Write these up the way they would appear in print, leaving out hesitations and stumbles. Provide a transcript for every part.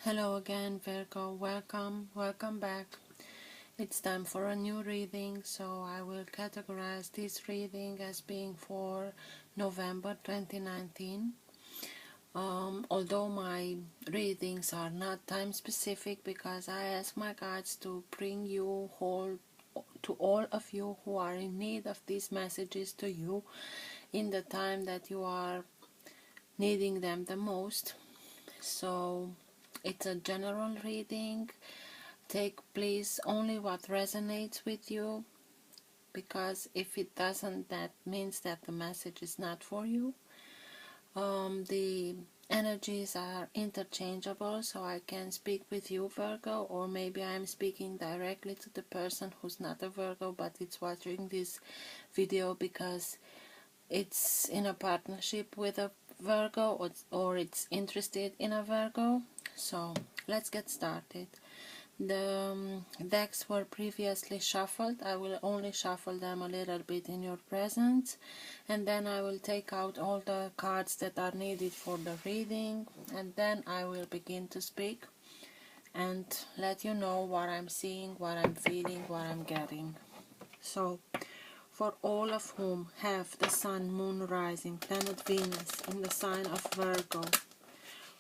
Hello again, Virgo. Welcome back. It's time for a new reading, so I will categorize this reading as being for November 2019. Although my readings are not time specific because I ask my guides to bring you whole to all of you who are in need of these messages to you in the time that you are needing them the most. So it's a general reading. Take please only what resonates with you, because if it doesn't, that means that the message is not for you. The energies are interchangeable, so I can speak with you, Virgo, or maybe I'm speaking directly to the person who's not a Virgo but it's watching this video because it's in a partnership with a Virgo, or it's interested in a Virgo. So let's get started. The decks were previously shuffled. I will only shuffle them a little bit in your presence, and then I will take out all the cards that are needed for the reading, and then I will begin to speak and let you know what I'm seeing, what I'm feeling, what I'm getting. So for all of whom have the Sun, Moon, Rising, Planet Venus in the sign of Virgo,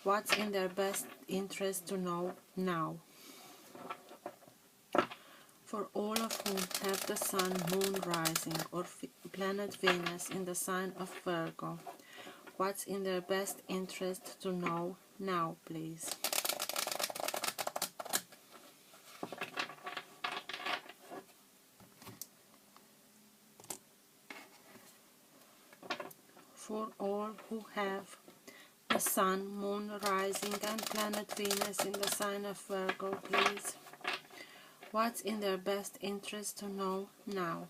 what's in their best interest to know now? For all of whom have the Sun, Moon, Rising, or Planet Venus in the sign of Virgo, what's in their best interest to know now, please? For all who have the Sun, Moon, Rising, and Planet Venus in the sign of Virgo, please, what's in their best interest to know now?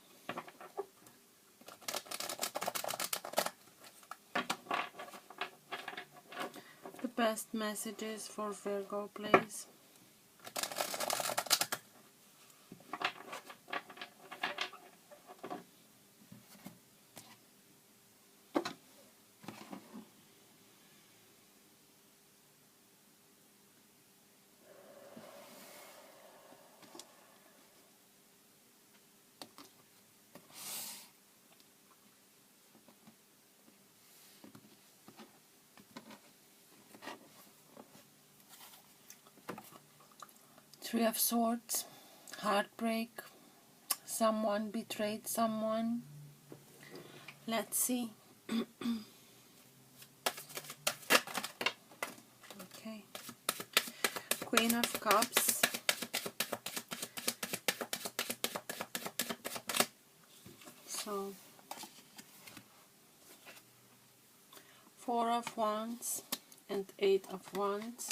The best messages for Virgo, please. Three of Swords, heartbreak, someone betrayed someone. Let's see. Okay. Queen of Cups. So, Four of Wands and Eight of Wands.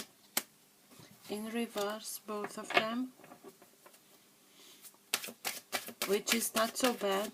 In reverse, both of them, which is not so bad.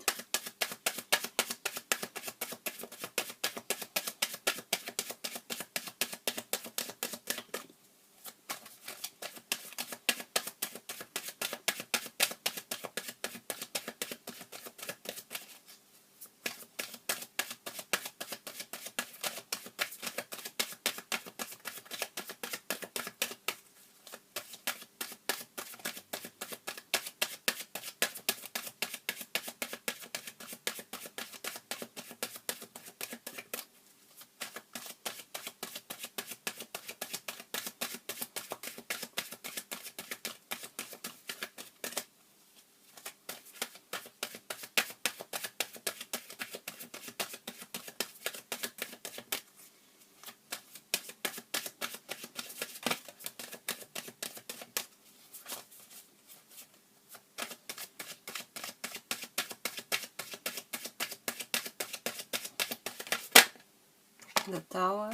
The Tower,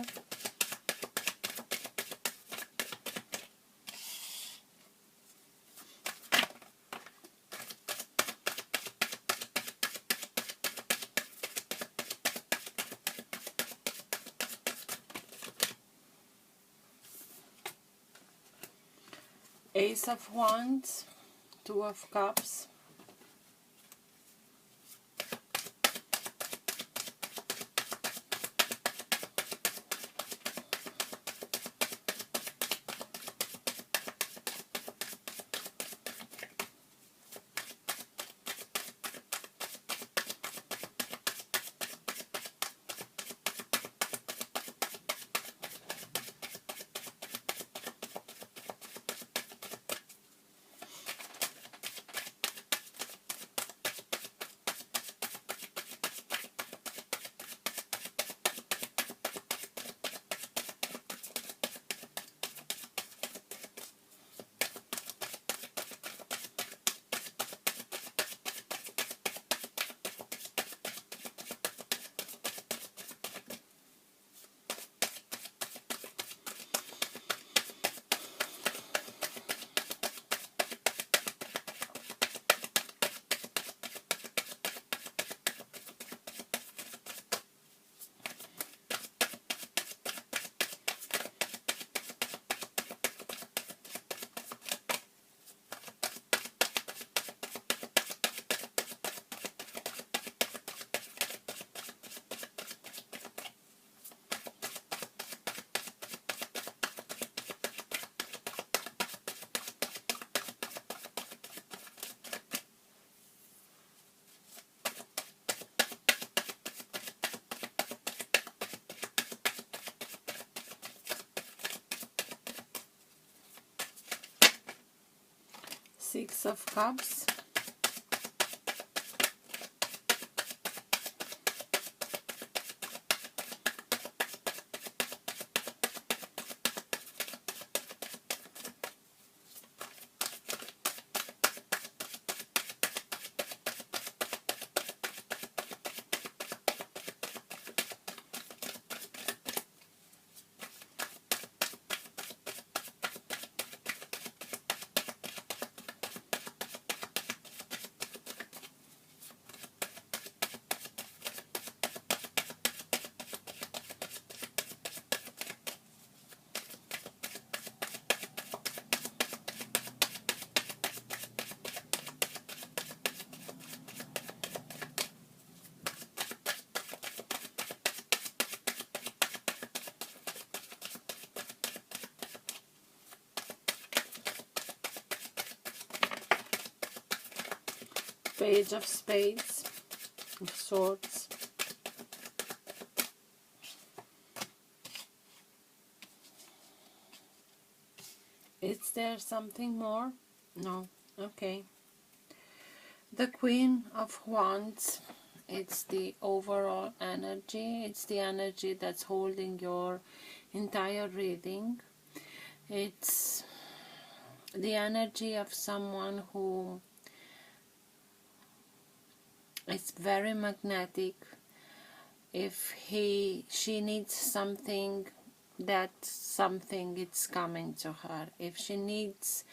Ace of Wands, Two of Cups, Six of Cups, Page of Spades, of Swords, is there something more? No. Okay. The Queen of Wands, it's the overall energy, it's the energy that's holding your entire reading. It's the energy of someone who is very magnetic. If she needs something, that something it's coming to her. If she needs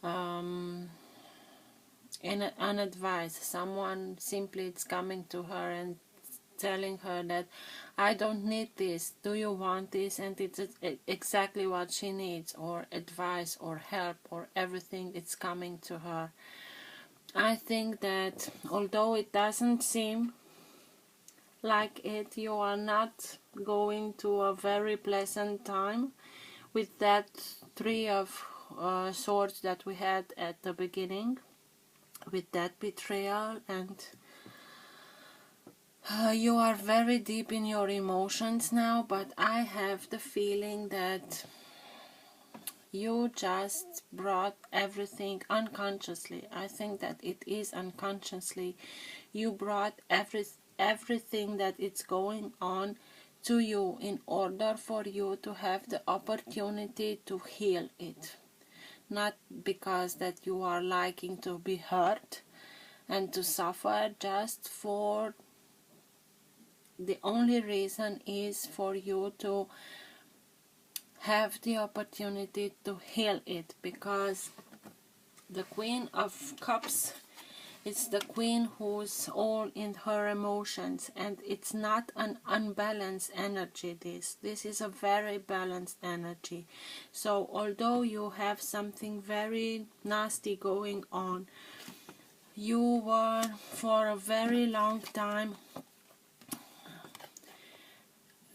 an advice, someone simply it's coming to her and telling her that I don't need this, do you want this? And it's exactly what she needs, or advice or help or everything, it's coming to her. I think that although it doesn't seem like it, you are not going to a very pleasant time with that Three of Swords that we had at the beginning, with that betrayal, and you are very deep in your emotions now, but I have the feeling that you just brought everything unconsciously. I think that it is unconsciously. You brought everything that is going on to you in order for you to have the opportunity to heal it. Not because that you are liking to be hurt and to suffer, just for the only reason is for you to have the opportunity to heal it, because the Queen of Cups, it's the queen who's all in her emotions, and it's not an unbalanced energy. This is a very balanced energy. So although you have something very nasty going on, you were for a very long time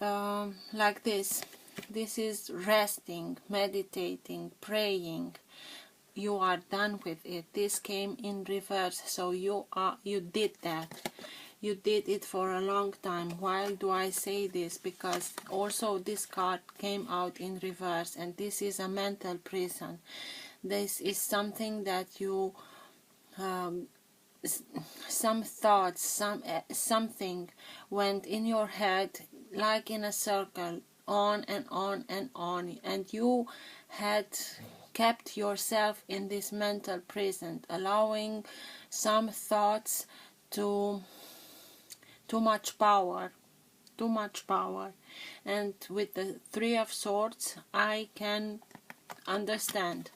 like this. This is resting, meditating, praying. You are done with it. This came in reverse, so you did that. You did it for a long time. Why do I say this? Because also this card came out in reverse, and this is a mental prison. This is something that you some thoughts, something went in your head like in a circle, on and on and on, and you had kept yourself in this mental prison, allowing some thoughts to too much power. And with the Three of Swords, I can understand.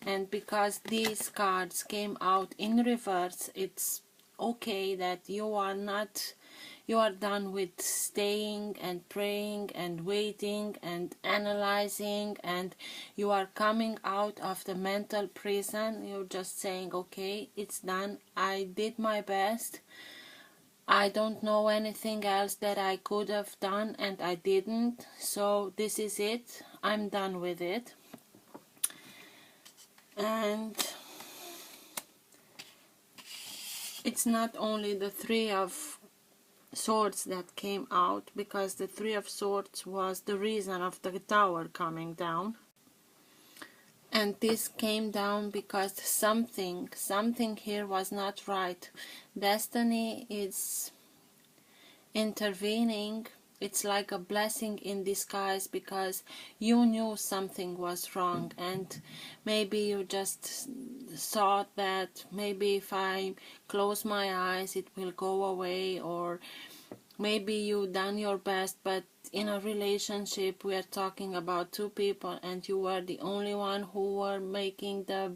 And because these cards came out in reverse, it's okay that you are done with staying and praying and waiting and analyzing, and you are coming out of the mental prison. You're just saying, okay, it's done. I did my best. I don't know anything else that I could have done, and I didn't. So this is it. I'm done with it. And it's not only the Three of Swords that came out, because the Three of Swords was the reason of the Tower coming down. And this came down because something here was not right. Destiny is intervening. It's like a blessing in disguise, because you knew something was wrong, and maybe you just thought that maybe if I close my eyes it will go away, or maybe you done your best. But in a relationship we are talking about two people, and you were the only one who were making the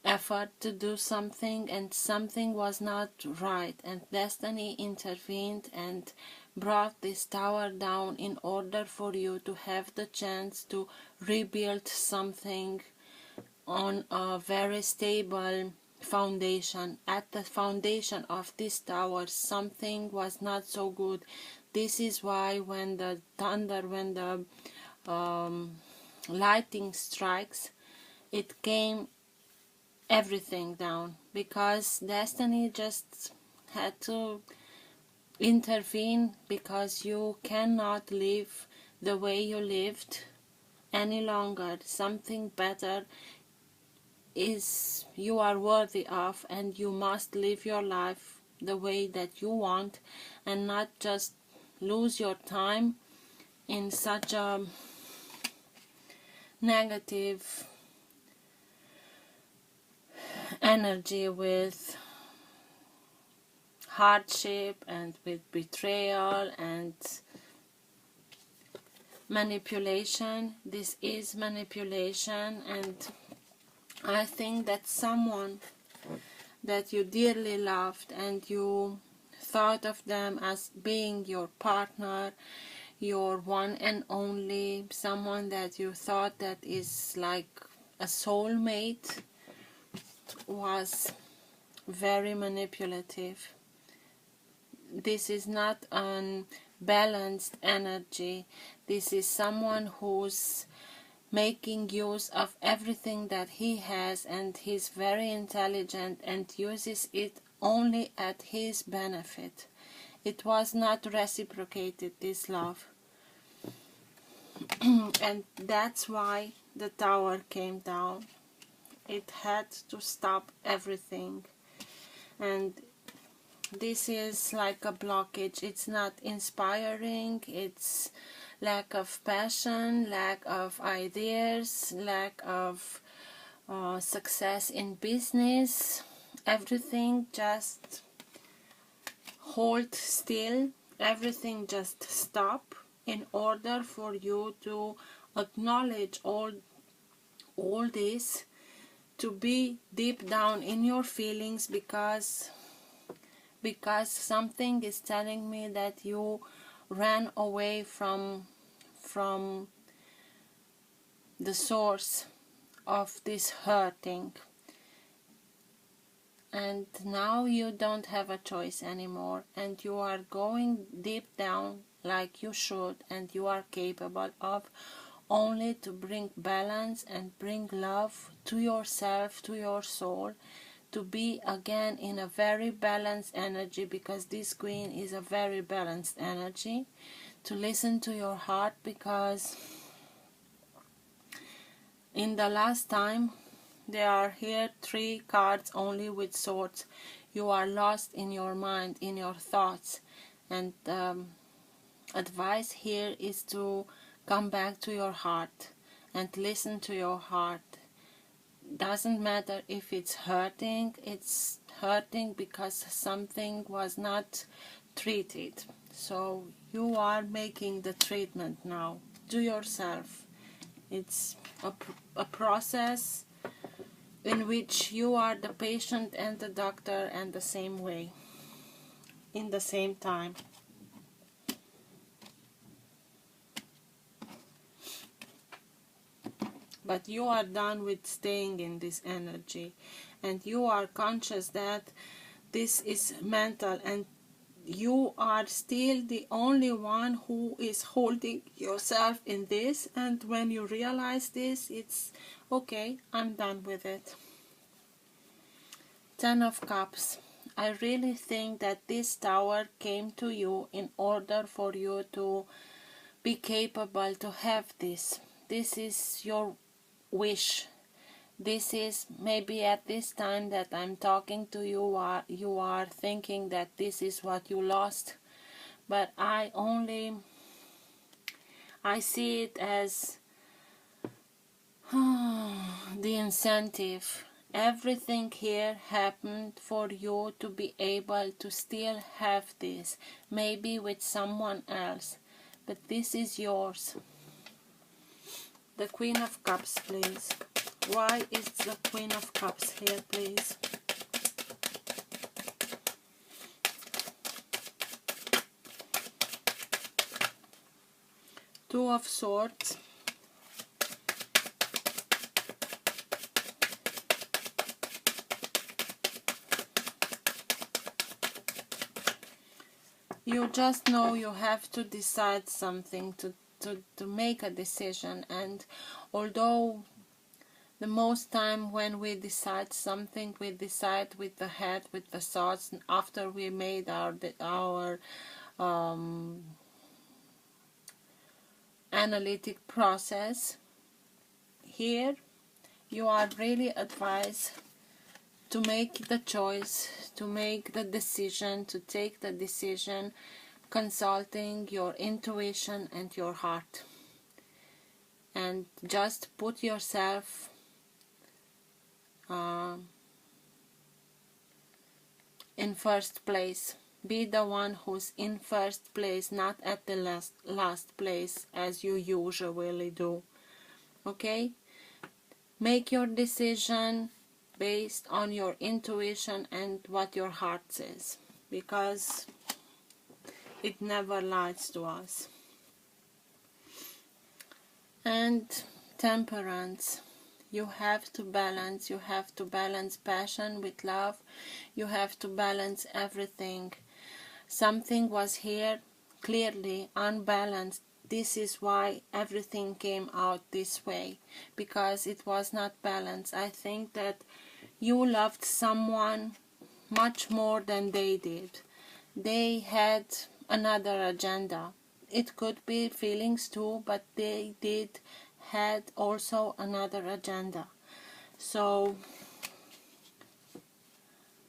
effort to do something, and something was not right, and destiny intervened and brought this tower down in order for you to have the chance to rebuild something on a very stable foundation. At the foundation of this tower something was not so good. This is why when the thunder, when the lightning strikes, it came everything down, because destiny just had to intervene, because you cannot live the way you lived any longer. Something better is you are worthy of, and you must live your life the way that you want, and not just lose your time in such a negative energy with hardship and with betrayal and manipulation. This is manipulation, and I think that someone that you dearly loved and you thought of them as being your partner, your one and only, someone that you thought that is like a soulmate, was very manipulative. This is not an balanced energy. This is someone who's making use of everything that he has, and he's very intelligent and uses it only at his benefit. It was not reciprocated, this love. And that's why the tower came down. It had to stop everything. And this is like a blockage. It's not inspiring. It's lack of passion, lack of ideas, lack of success in business. Everything just hold still. Everything just stop in order for you to acknowledge all this, to be deep down in your feelings, because something is telling me that you ran away from the source of this hurting, and now you don't have a choice anymore, and you are going deep down like you should, and you are capable of, only to bring balance and bring love to yourself, to your soul, to be again in a very balanced energy, because this queen is a very balanced energy, to listen to your heart, because in the last time there are here 3 cards only with swords. You are lost in your mind, in your thoughts, and advice here is to come back to your heart and listen to your heart. Doesn't matter if it's hurting because something was not treated. So you are making the treatment now. Do yourself. It's a process in which you are the patient and the doctor and the same way, in the same time. But you are done with staying in this energy, and you are conscious that this is mental, and you are still the only one who is holding yourself in this. And when you realize this, it's okay, I'm done with it. 10 of Cups. I really think that this tower came to you in order for you to be capable to have this. This is your wish. This is maybe at this time that I'm talking to you, you are thinking that this is what you lost, but I see it as the incentive. Everything here happened for you to be able to still have this, maybe with someone else, but this is yours. The Queen of Cups, please. Why is the Queen of Cups here, please? Two of Swords. You just know you have to decide something, to make a decision, and although the most time when we decide something, we decide with the head, with the thoughts, and after we made our analytic process. Here you are really advised to make the choice, to make the decision, to take the decision, consulting your intuition and your heart, and just put yourself in first place. Be the one who's in first place, not at the last place as you usually do. Okay? Make your decision based on your intuition and what your heart says, because it never lies to us. And Temperance. You have to balance passion with love. You have to balance everything. Something was here clearly unbalanced. This is why everything came out this way, because it was not balanced. I think that you loved someone much more than they did. They had another agenda. It could be feelings too, but they had also another agenda. So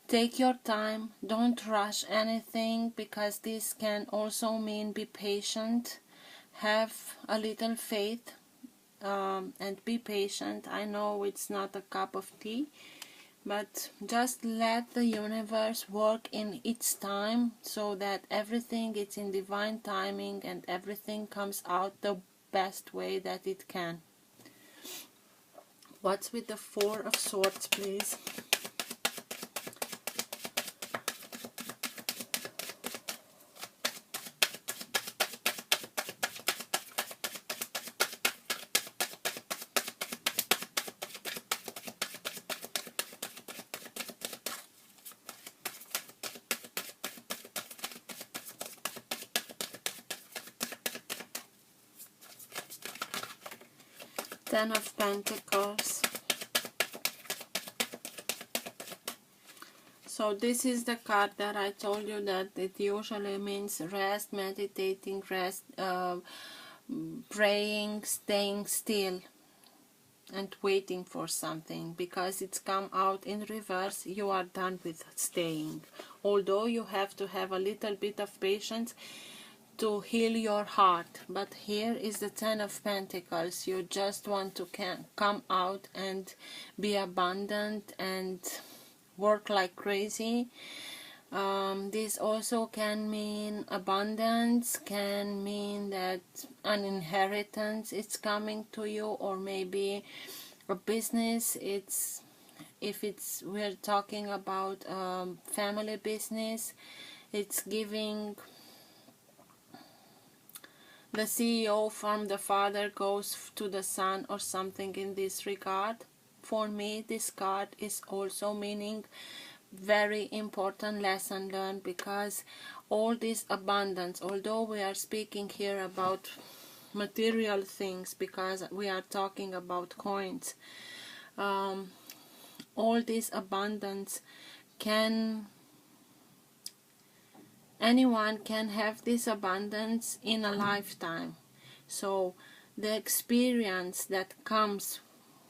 take your time, don't rush anything, because this can also mean be patient, have a little faith, and be patient. I know it's not a cup of tea, but just let the universe work in its time, so that everything is in divine timing and everything comes out the best way that it can. What's with the Four of Swords, please? Ten of Pentacles. So this is the card that I told you that it usually means rest, meditating, rest, praying, staying still and waiting for something, because it's come out in reverse. You are done with staying, although you have to have a little bit of patience to heal your heart. But here is the Ten of Pentacles. You just want to come out and be abundant and work like crazy. This also can mean abundance, can mean that an inheritance is coming to you, or maybe a business. We're talking about family business, it's giving the CEO from the father goes to the son or something in this regard. For me, this card is also meaning very important lesson learned, because all this abundance, although we are speaking here about material things, because we are talking about coins, all this abundance anyone can have this abundance in a lifetime. So the experience that comes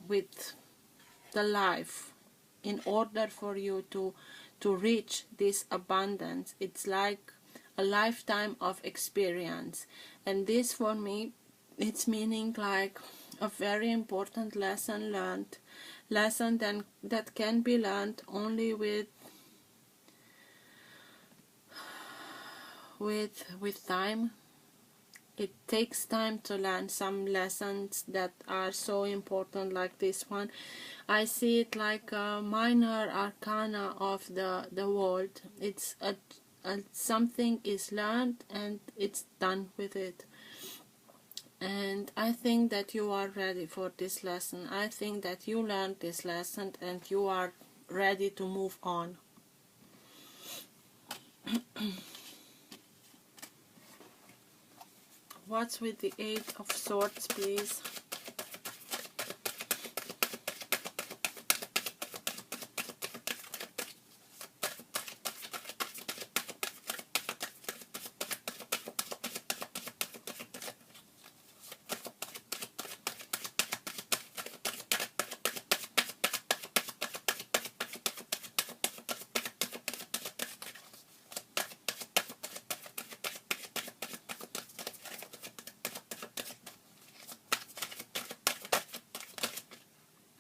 with the life in order for you to reach this abundance. It's like a lifetime of experience, and this for me, it's meaning like a very important lesson learned, lesson then that can be learned only with time. It takes time to learn some lessons that are so important like this one. I see it like a minor arcana of the world. It's something is learned and it's done with it. And I think that you are ready for this lesson. I think that you learned this lesson and you are ready to move on. What's with the Eight of Swords, please?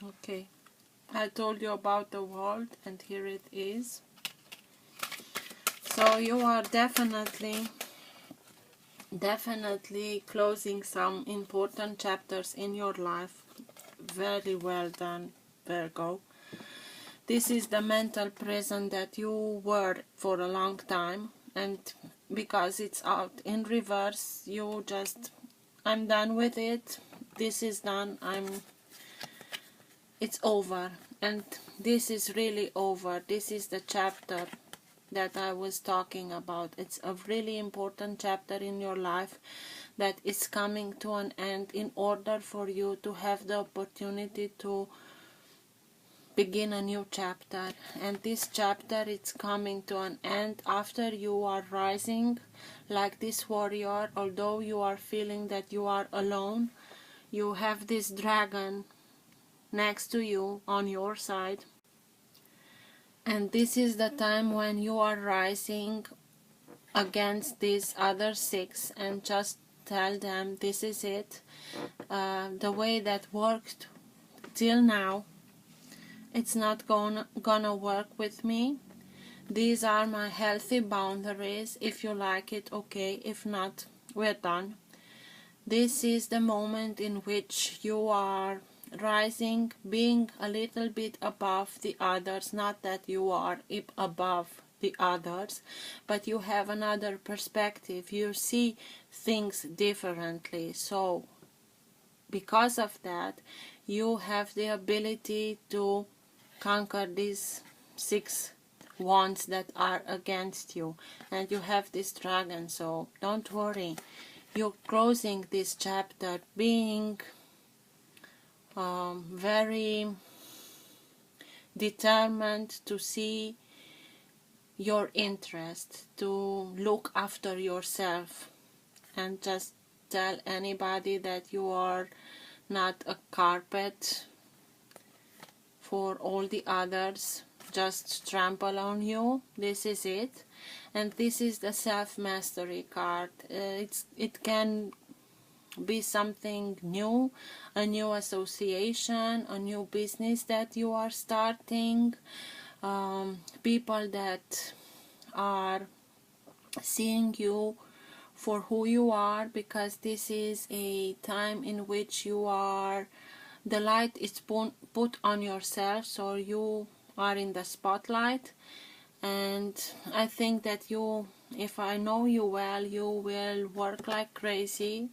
Okay, I told you about the world and here it is. So you are definitely closing some important chapters in your life. Very well done, Virgo. This is the mental prison that you were for a long time, and because it's out in reverse, you just, I'm done with it. This is done. It's over, and this is really over. This is the chapter that I was talking about. It's a really important chapter in your life that is coming to an end in order for you to have the opportunity to begin a new chapter. And this chapter, it's coming to an end after you are rising like this warrior. Although you are feeling that you are alone, you have this dragon next to you on your side, and this is the time when you are rising against these other six and just tell them this is it. The way that worked till now, it's not gonna work with me. These are my healthy boundaries. If you like it, okay. If not, we're done. This is the moment in which you are rising, being a little bit above the others. Not that you are above the others, but you have another perspective. You see things differently. So because of that, you have the ability to conquer these six wands that are against you, and you have this dragon. So don't worry, you're closing this chapter being very determined to see your interest, to look after yourself, and just tell anybody that you are not a carpet for all the others just trample on you. This is it. And this is the self-mastery card. It can be something new, a new association, a new business that you are starting, people that are seeing you for who you are, because this is a time in which you are, the light is put on yourself, so you are in the spotlight. And I think that you, if I know you well, you will work like crazy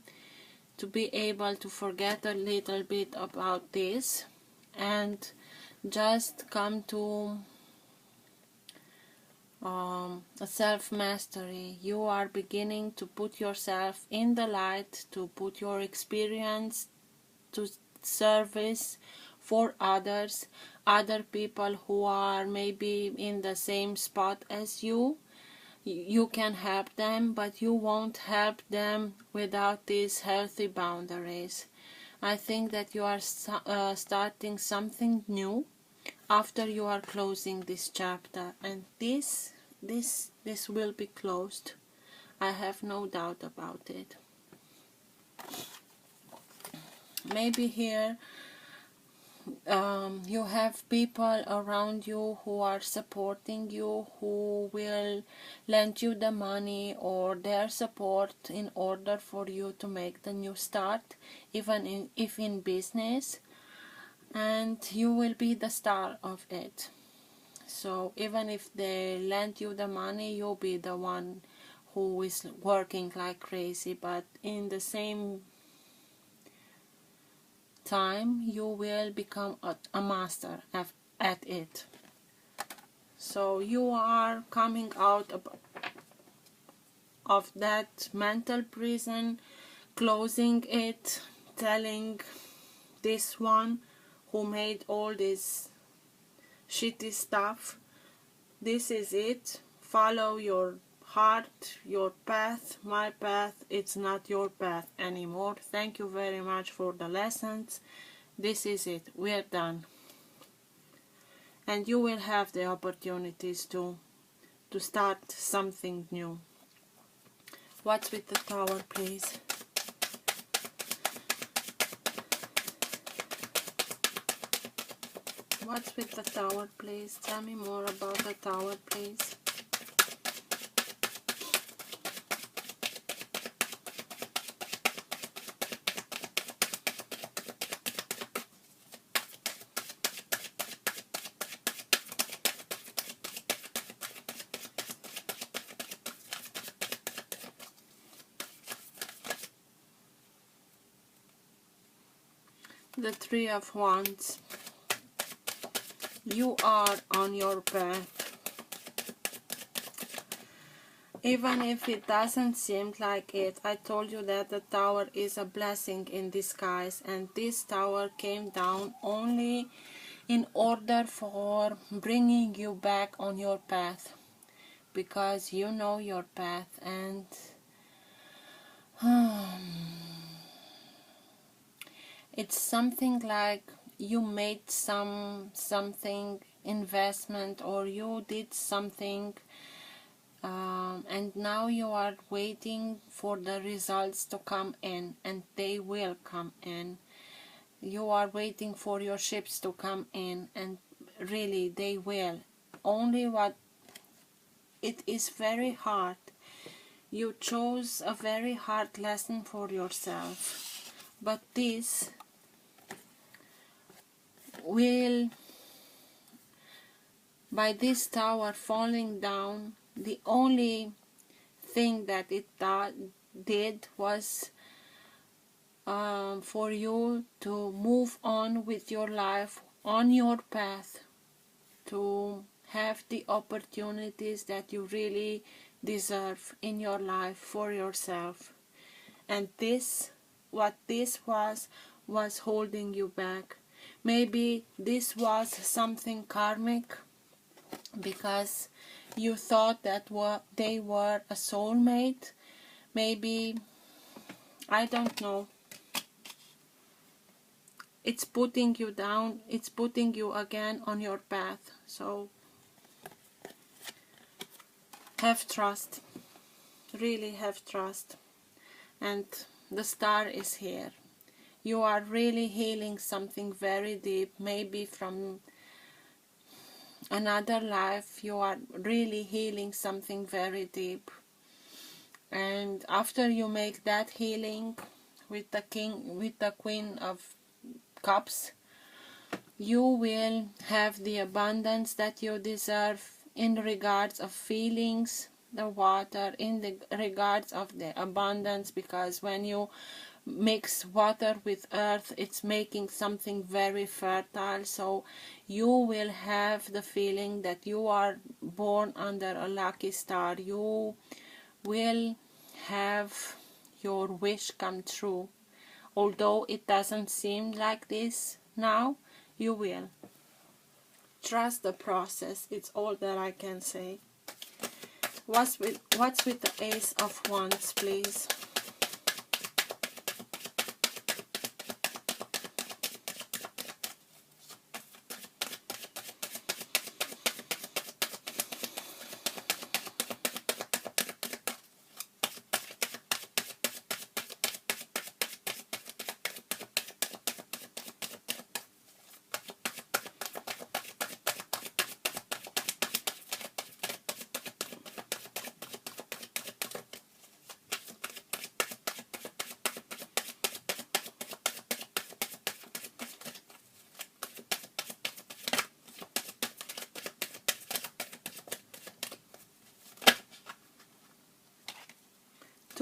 to be able to forget a little bit about this and just come to a self-mastery. You are beginning to put yourself in the light, to put your experience to service for others, other people who are maybe in the same spot as you. You can help them, but you won't help them without these healthy boundaries. I think that you are starting something new after you are closing this chapter, and this will be closed. I have no doubt about it. Maybe here you have people around you who are supporting you, who will lend you the money or their support in order for you to make the new start, even if in business, and you will be the star of it. So even if they lend you the money, you'll be the one who is working like crazy, but in the same time you will become a master at it. So you are coming out of that mental prison, closing it, telling this one who made all this shitty stuff, this is it, follow your heart, your path, my path, it's not your path anymore. Thank you very much for the lessons. This is it, we're done. And you will have the opportunities to start something new. What's with the Tower, please? What's with the Tower, please? Tell me more about the Tower, please. The Three of Wands. You are on your path. Even if it doesn't seem like it, I told you that the Tower is a blessing in disguise, and this Tower came down only in order for bringing you back on your path, because you know your path, and it's something like you made something investment, or you did something, and now you are waiting for the results to come in, and they will come in. You are waiting for your ships to come in, and really they will. Only what it is very hard. You chose a very hard lesson for yourself, but this will, by this Tower falling down, the only thing that it did was for you to move on with your life, on your path, to have the opportunities that you really deserve in your life for yourself. And this, what this was holding you back. Maybe this was something karmic, because you thought that they were a soulmate. Maybe, I don't know. It's putting you down. It's putting you again on your path. So have trust. Really have trust. And the star is here. You are really healing something very deep, maybe from another life. You are really healing something very deep, and after you make that healing with the Queen of Cups, you will have the abundance that you deserve in regards of feelings, the water, in the regards of the abundance, because when you mix water with earth, it's making something very fertile. So you will have the feeling that you are born under a lucky star. You will have your wish come true. Although it doesn't seem like this now, you will. Trust the process. It's all that I can say. What's with the Ace of Wands, please?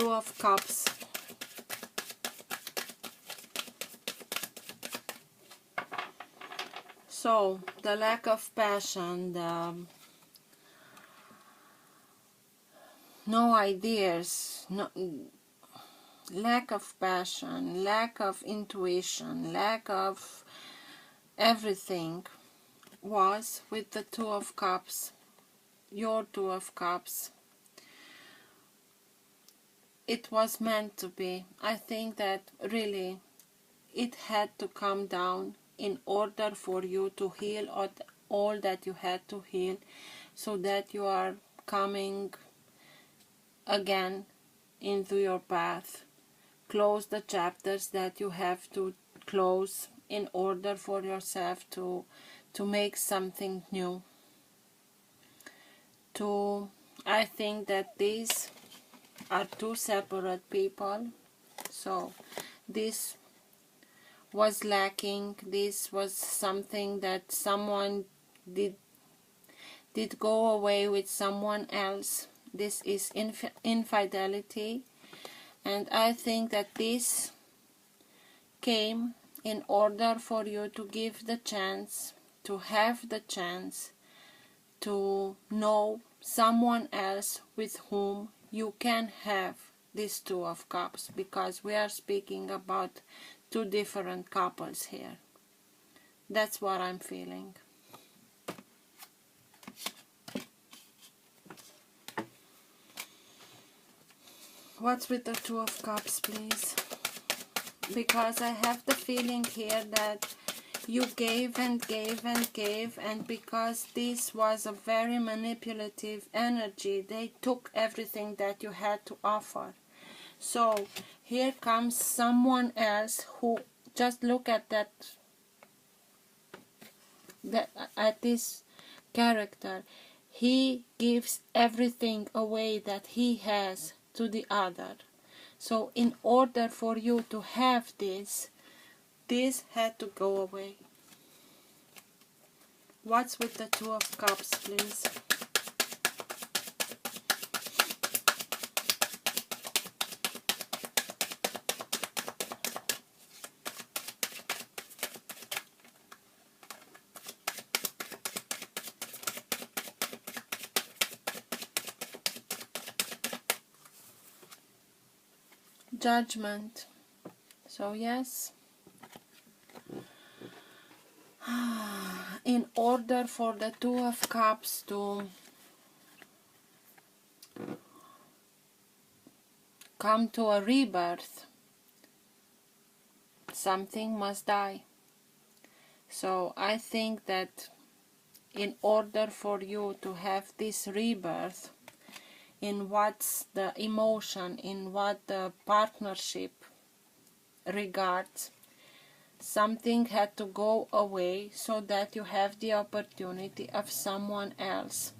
Two of Cups. So, the lack of passion, the no ideas, lack of passion, lack of intuition, lack of everything was with the Two of Cups, your Two of Cups. It was meant to be. I think that really it had to come down in order for you to heal all that you had to heal, so that you are coming again into your path. Close the chapters that you have to close in order for yourself to make something new. I think that these are two separate people, so this was lacking. This was something that someone did go away with someone else. This is infidelity, and I think that this came in order for you to give the chance, to have the chance to know someone else with whom you can have this Two of Cups, because we are speaking about two different couples here. That's what I'm feeling. What's with the Two of Cups, please? Because I have the feeling here that you gave and gave and gave, and because this was a very manipulative energy, they took everything that you had to offer. So here comes someone else who, just look at at this character. He gives everything away that he has to the other. So in order for you to have this had to go away. What's with the Two of Cups, please? Judgment. So yes, in order for the Two of Cups to come to a rebirth, something must die. So I think that in order for you to have this rebirth, in what's the emotion, in what the partnership regards, something had to go away so that you have the opportunity of someone else.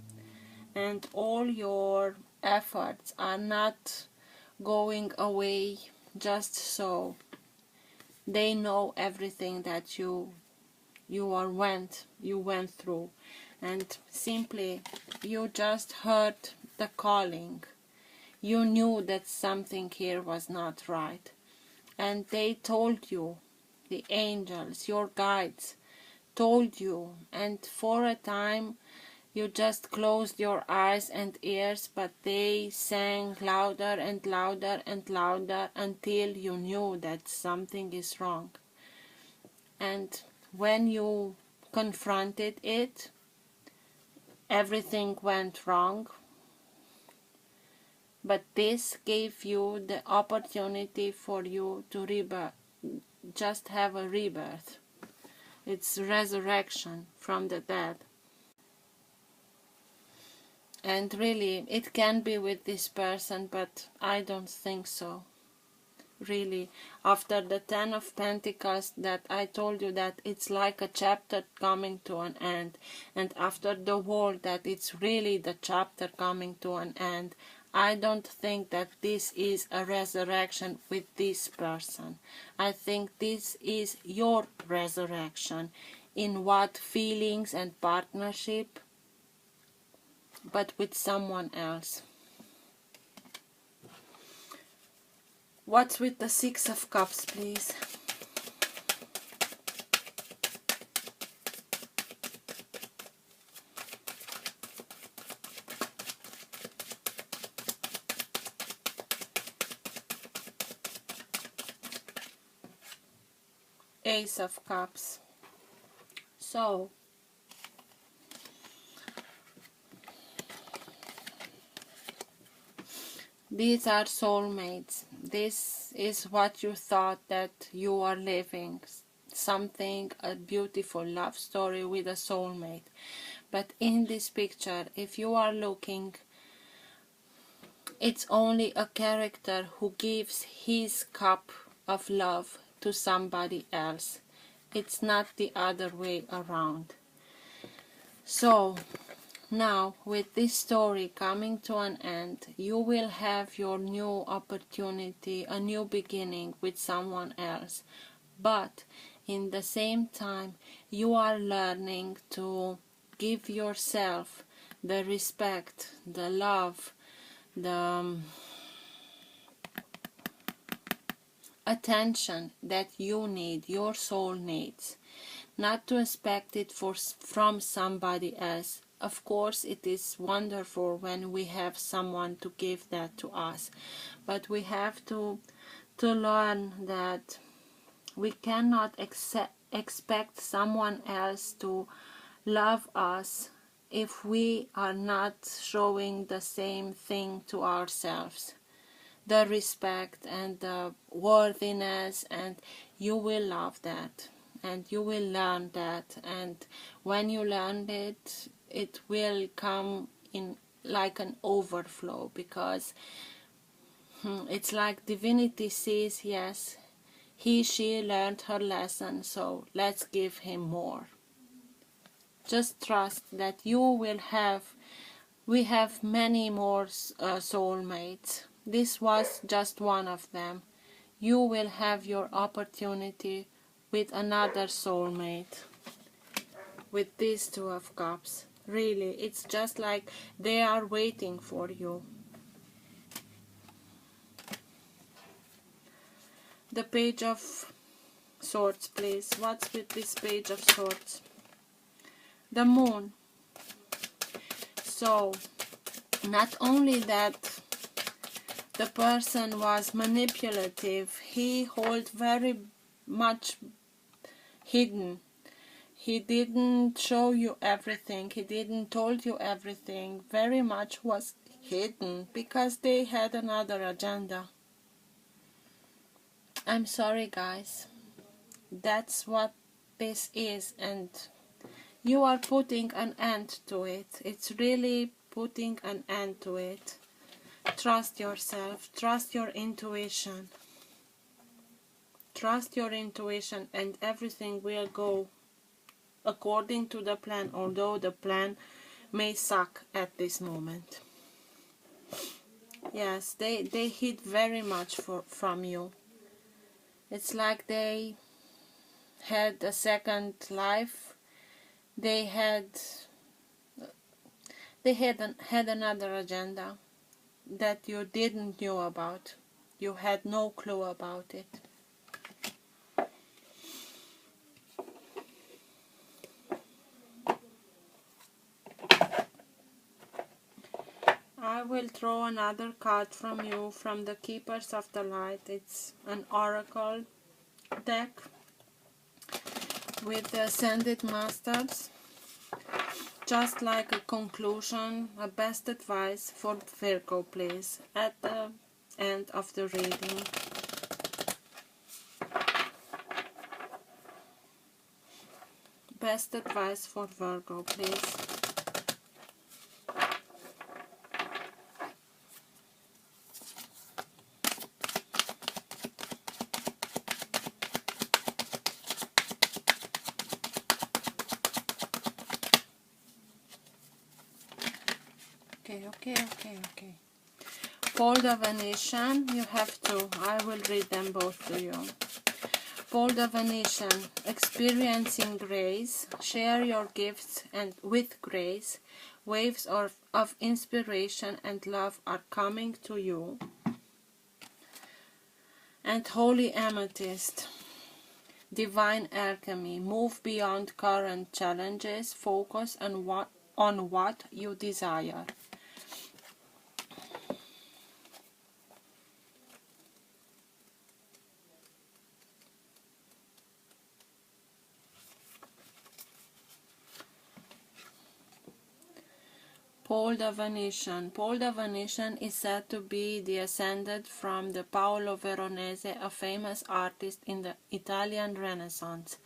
And all your efforts are not going away just so. They know everything that you went through, and simply you just heard the calling. You knew that something here was not right, and they told you, the angels, your guides told you, and for a time you just closed your eyes and ears, but they sang louder and louder and louder until you knew that something is wrong. And when you confronted it, everything went wrong. But this gave you the opportunity for you to just have a rebirth. It's resurrection from the dead. And really, it can be with this person, but I don't think so. Really, after the Ten of Pentacles, that I told you that it's like a chapter coming to an end, and after the World, that it's really the chapter coming to an end. I don't think that this is a resurrection with this person. I think this is your resurrection. In what feelings and partnership, but with someone else. What's with the Six of Cups, please? Ace of Cups. So, these are soulmates. This is what you thought that you are living. Something, a beautiful love story with a soulmate. But in this picture, if you are looking, it's only a character who gives his cup of love to somebody else. It's not the other way around. So, now, with this story coming to an end, you will have your new opportunity, a new beginning with someone else. But in the same time, you are learning to give yourself the respect, the love, the attention that you need, your soul needs. Not to expect it from somebody else. Of course, it is wonderful when we have someone to give that to us, but we have to learn that we cannot expect someone else to love us if we are not showing the same thing to ourselves. The respect and the worthiness, and you will love that. And you will learn that, and when you learn it, it will come in like an overflow, because it's like divinity says, yes, she learned her lesson, so let's give him more. Just trust that you will have, we have many more soulmates. This was just one of them. You will have your opportunity with another soulmate, with these Two of Cups. Really, it's just like they are waiting for you. The Page of Swords, please. What's with this Page of Swords? The Moon. So, not only that the person was manipulative, he held very much hidden. He didn't show you everything, he didn't told you everything. Very much was hidden because they had another agenda. I'm sorry, guys. That's what this is, and you are putting an end to it. It's really putting an end to it. Trust yourself, trust your intuition. Trust your intuition, and everything will go according to the plan, although the plan may suck at this moment. Yes, they hid very much from you. It's like they had a second life. They had another agenda that you didn't know about. You had no clue about it. I will draw another card from you, from the Keepers of the Light. It's an oracle deck with the Ascended Masters. Just like a conclusion, a best advice for Virgo, please, at the end of the reading. Best advice for Virgo, please. Okay. Paul the Venetian, you have to. I will read them both to you. Paul the Venetian, experiencing grace, share your gifts, and with grace, waves of inspiration and love are coming to you. And holy amethyst, divine alchemy, move beyond current challenges, focus on what you desire. Paul the Venetian. Paul the Venetian is said to be descended from the Paolo Veronese, a famous artist in the Italian Renaissance.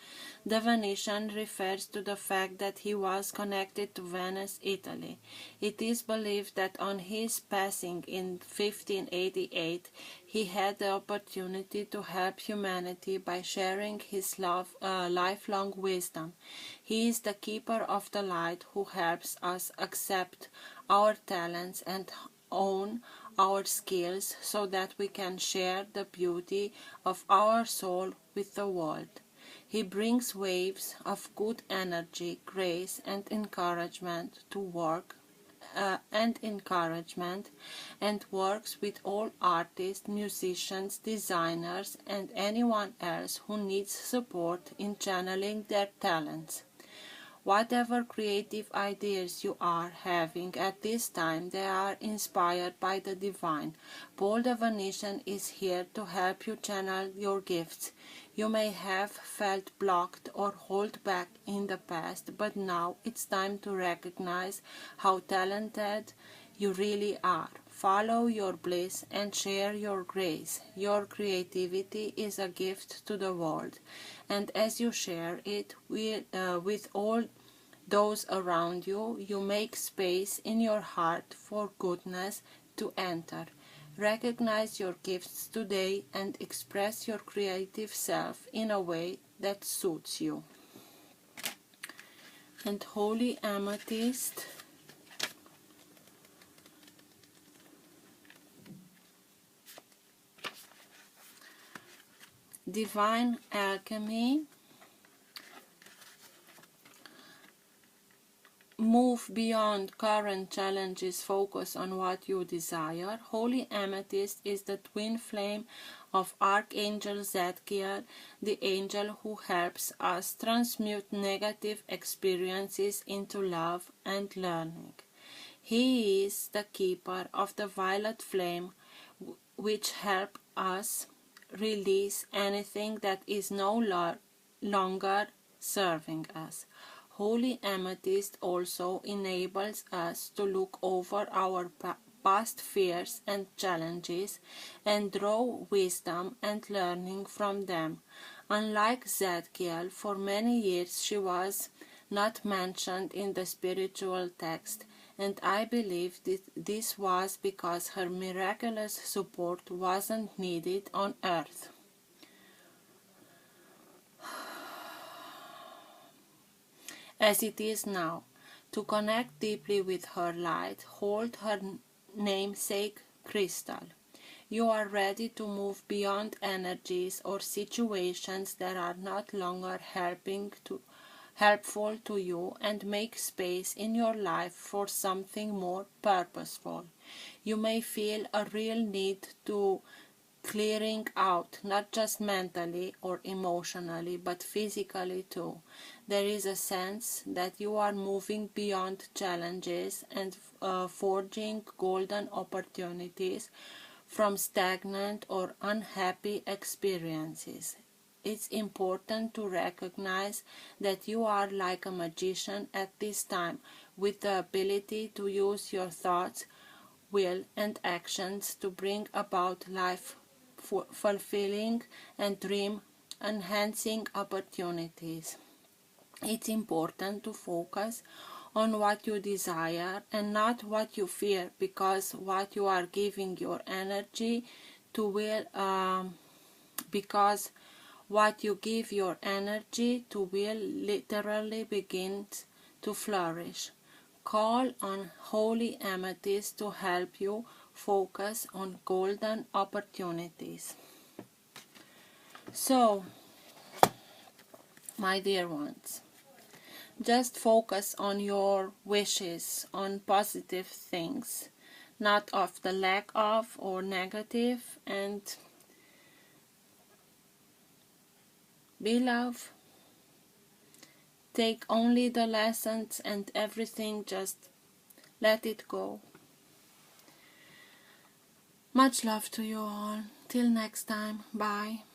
The Venetian refers to the fact that he was connected to Venice, Italy. It is believed that on his passing in 1588, he had the opportunity to help humanity by sharing his lifelong wisdom. He is the keeper of the light who helps us accept our talents and own our skills so that we can share the beauty of our soul with the world. He brings waves of good energy, grace, and encouragement to work and works with all artists, musicians, designers, and anyone else who needs support in channeling their talents. Whatever creative ideas you are having at this time, they are inspired by the divine. Paul the Venetian is here to help you channel your gifts. You may have felt blocked or held back in the past, but now it's time to recognize how talented you really are. Follow your bliss and share your grace. Your creativity is a gift to the world, and as you share it with all those around you, you make space in your heart for goodness to enter. Recognize your gifts today and express your creative self in a way that suits you. And holy amethyst, divine alchemy, move beyond current challenges, focus on what you desire. Holy amethyst is the twin flame of Archangel Zadkiel, the angel who helps us transmute negative experiences into love and learning. He is the keeper of the violet flame, which helps us release anything that is no longer serving us. Holy amethyst also enables us to look over our past fears and challenges and draw wisdom and learning from them. Unlike Zadkiel, for many years she was not mentioned in the spiritual text, and I believe this was because her miraculous support wasn't needed on earth. As it is now. To connect deeply with her light, hold her namesake crystal. You are ready to move beyond energies or situations that are not longer helpful to you and make space in your life for something more purposeful. You may feel a real need to clearing out, not just mentally or emotionally, but physically too. There is a sense that you are moving beyond challenges and forging golden opportunities from stagnant or unhappy experiences. It's important to recognize that you are like a magician at this time, with the ability to use your thoughts, will, and actions to bring about life fulfilling and dream enhancing opportunities. It's important to focus on what you desire and not what you fear, because what you are giving your energy to because what you give your energy to will literally begins to flourish. Call on holy amethyst to help you focus on golden opportunities. So, my dear ones, just focus on your wishes, on positive things, not of the lack of or negative, and Be love. Take only the lessons, and everything just let it go. Much love to you all. Till next time. Bye.